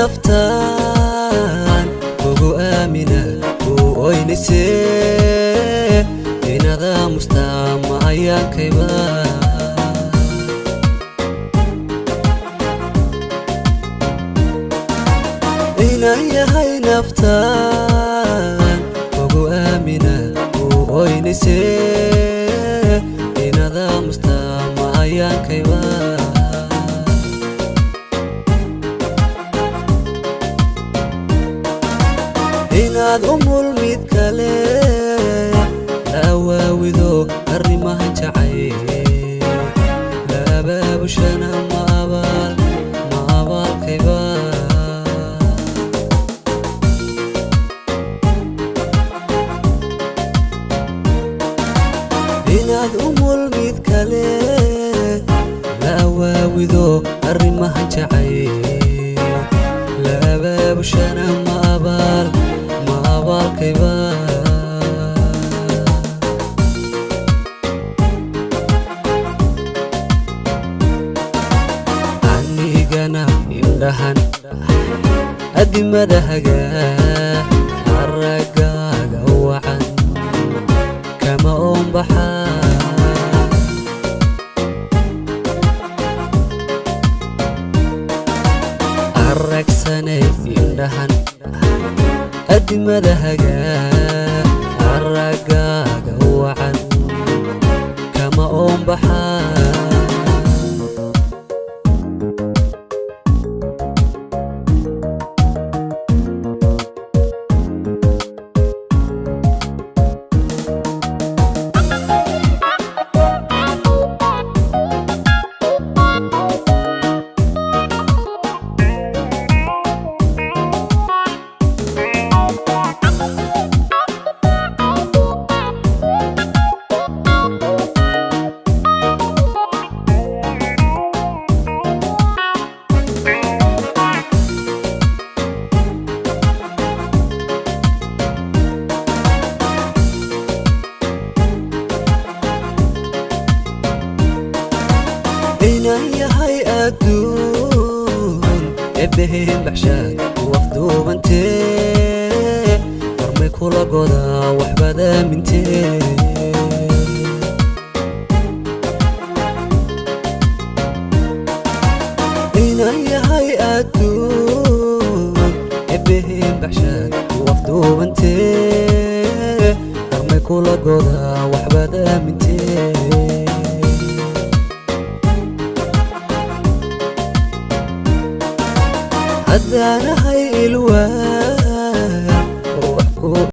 نفتان وقو آمنا وأينسي إن هذا مستمع يا كيبا إن هي نفتان وقو آمنا وأينسي إن هذا مستمع يا كيبا inaad umulmid kale awaawido arrimaha jacay la abaabushana ma abaalkayba inaad umulmid kale la awaawido arrimaha jacay la abaabushana ma abaalkayba anigana indhahan adimadahaga aragaaga wacan kama oombaxa aragsanay indhahan adimadahaga aragaaga wacan kama oombaxa inayahay adduun eebbaheen baxshaad wafduubantee warmay kula godaa waxbaad aamintee inayahay adduun eebbaheen baxshaad wafduubantee warmay kula godaa waxbaad aamintee هدانهاي الوان